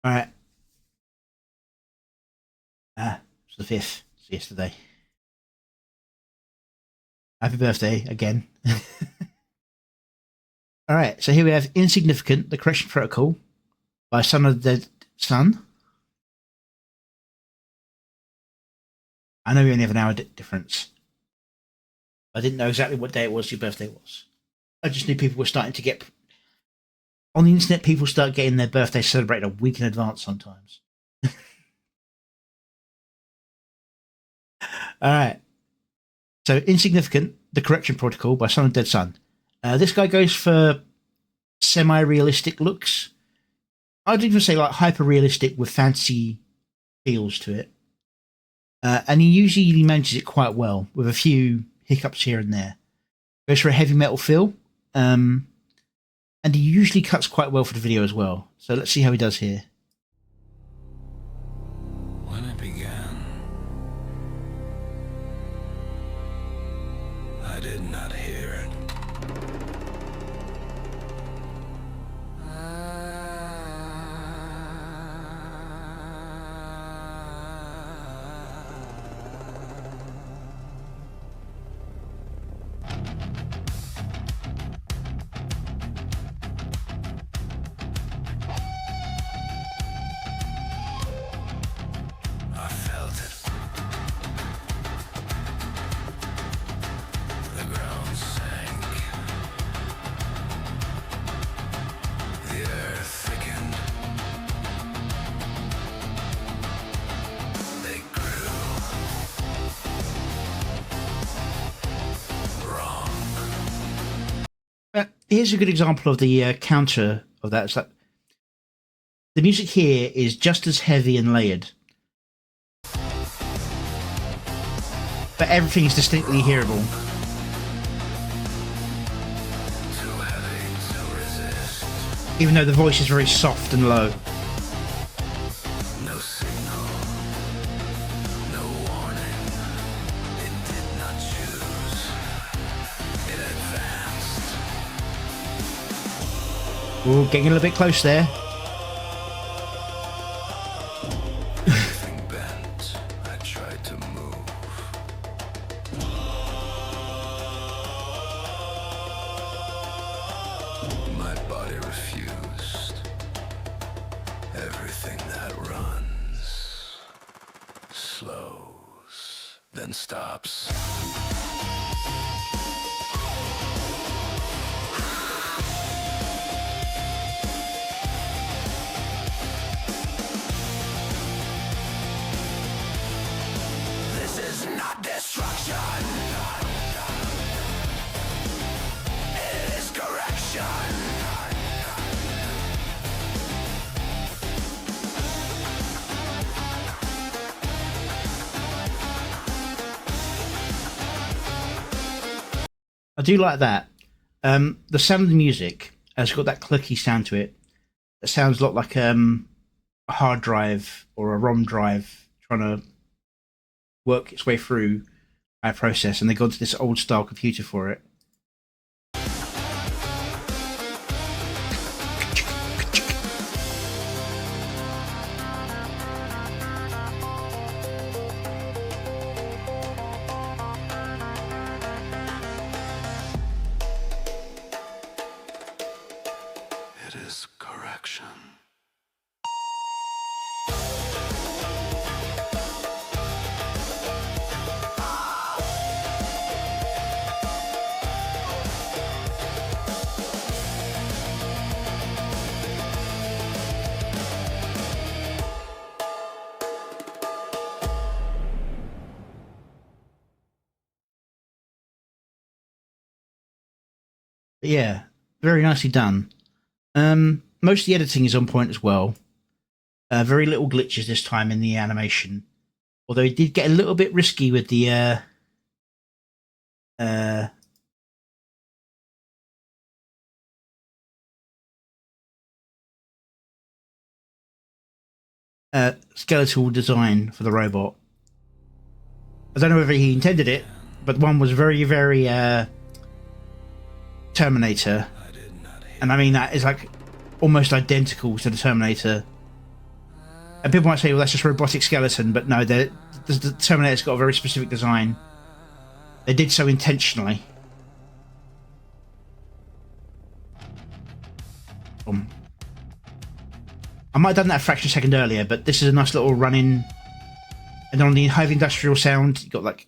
All right. It's the 5th. It's yesterday. Happy birthday again. All right. So here we have Insignificant the Correction Protocol by Son of the Dead Son. I know we only have an hour difference. I didn't know exactly what day it was your birthday was. I just knew people were starting to get... On the internet, people start getting their birthday celebrated a week in advance sometimes. All right. So, Insignificant, The Correction Protocol by Son of Dead Son. This guy goes for semi-realistic looks. I'd even say like hyper-realistic with fantasy feels to it. And he usually manages it quite well with a few hiccups here and there. Goes for a heavy metal feel. And he usually cuts quite well for the video as well. So let's see how he does here. When it began, I did not hear it. I felt it. The ground sank. The earth thickened. They grew. Wrong. Here's a good example of the counter of that. It's like the music here is just as heavy and layered, but everything is distinctly hearable. Too heavy to resist. Even though the voice is very soft and low. No signal. No warning. It did not choose. It advanced. Ooh, getting a little bit close there. Everything bent. I tried to move. My body refused. Everything that runs slows, then stops. This is not destruction. It is correction. I do like that. The sound of the music has got that clicky sound to it. It sounds a lot like a hard drive or a ROM drive trying to work its way through our process, and they got to this old style computer for it. It is correction. But yeah, very nicely done. Most of the editing is on point as well. Very little glitches this time in the animation, although it did get a little bit risky with the skeletal design for the robot. I don't know whether he intended it, but one was very, very Terminator, I did not hear. and I mean that is like almost identical to the Terminator And people might say, well, that's just a robotic skeleton, but no, the Terminator's got a very specific design. They did so intentionally. I might have done that a fraction of a second earlier, but this is a nice little run-in. And on the heavy industrial sound, you got like,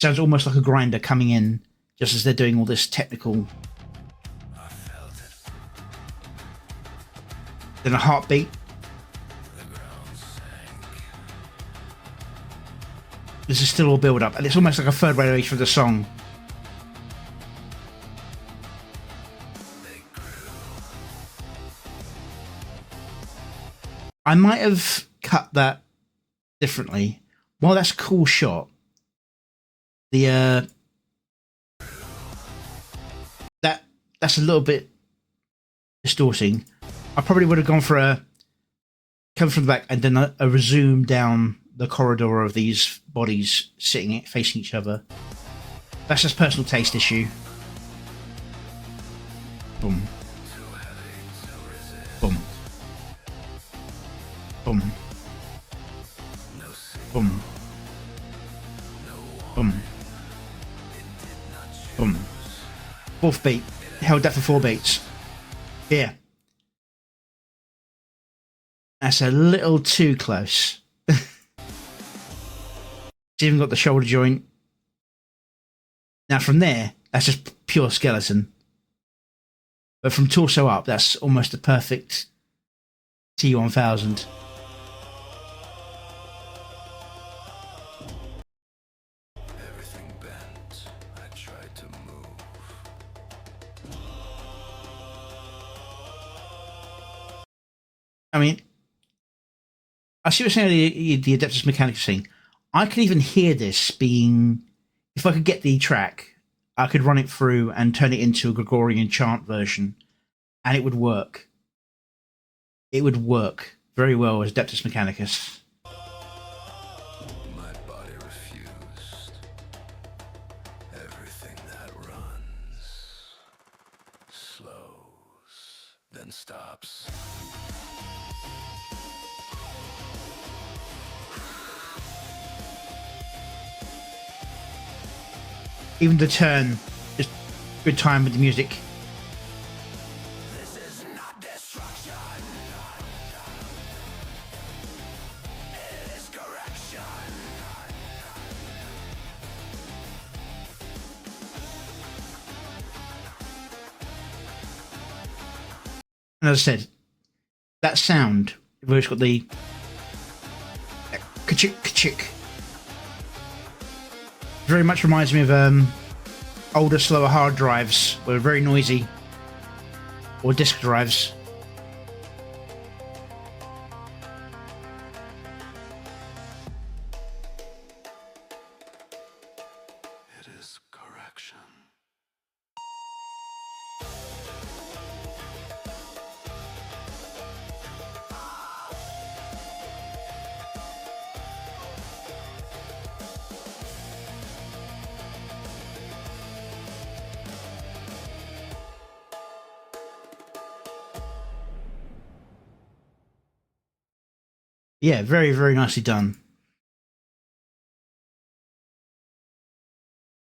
sounds almost like a grinder coming in just as they're doing all this technical. I felt it. Then a heartbeat. The ground sank. This is still all build up, and it's almost like a third variation of the song. They grew. I might have cut that differently. While that's a cool shot, the that's a little bit distorting. I probably would have gone for a come from the back and then a resume down the corridor of these bodies sitting facing each other. That's just personal taste issue. Boom. Too heavy to resist. Boom. Boom. No signal. Boom. No Boom. It did not choose. Boom. Fourth beat. Held that for 4 beats. Yeah. That's a little too close. It's even got the shoulder joint. Now from there, that's just pure skeleton. But from torso up, that's almost a perfect T1000. Everything bent. I tried to move. I mean, I see what you're saying, the Adeptus Mechanicus thing. I could even hear this being, if I could get the track, I could run it through and turn it into a Gregorian chant version, and it would work. It would work very well as Adeptus Mechanicus. My body refused. Everything that runs slows, then stops. Even the turn, just good time with the music. This is not destruction. It is correction. And as I said, that sound, where it's got the ka-chick, ka-chick, very much reminds me of older, slower hard drives, where they're very noisy, or disk drives. It is correction. Yeah, very, very nicely done.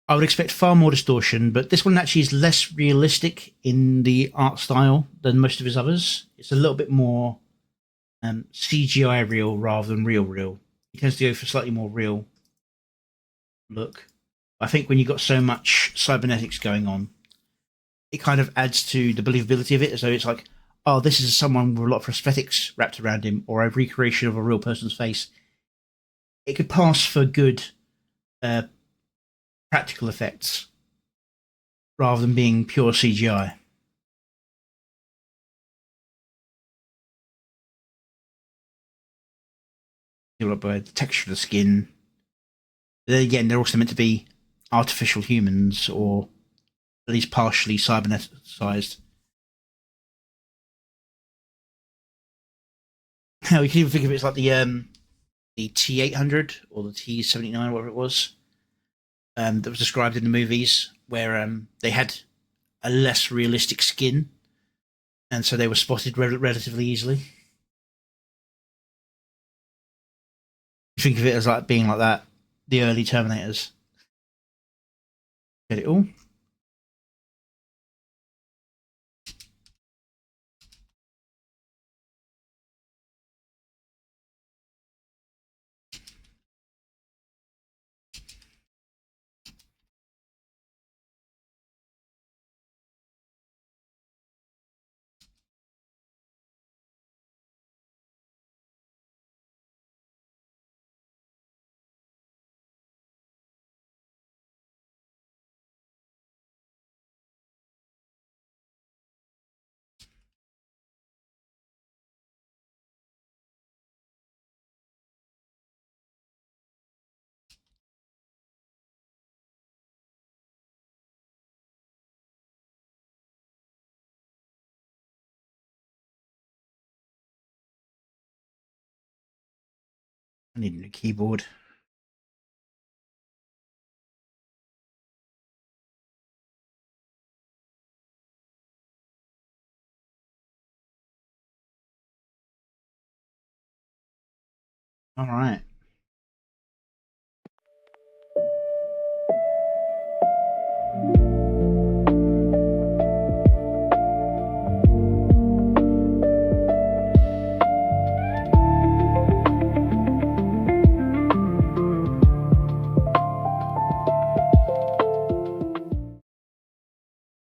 I would expect far more distortion, but this one actually is less realistic in the art style than most of his others. It's a little bit more CGI real rather than real. He tends to go for slightly more real look. I think when you've got so much cybernetics going on, it kind of adds to the believability of it, as though it's like, oh, this is someone with a lot of prosthetics wrapped around him, or a recreation of a real person's face. It could pass for good practical effects rather than being pure CGI. The texture of the skin. Then again, they're also meant to be artificial humans, or at least partially cyberneticized. Now you can even think of it as like the T800 or the T79, whatever it was, that was described in the movies, where they had a less realistic skin, and so they were spotted relatively easily. Think of it as like being like that, the early Terminators. Get it all? I need a new keyboard. All right.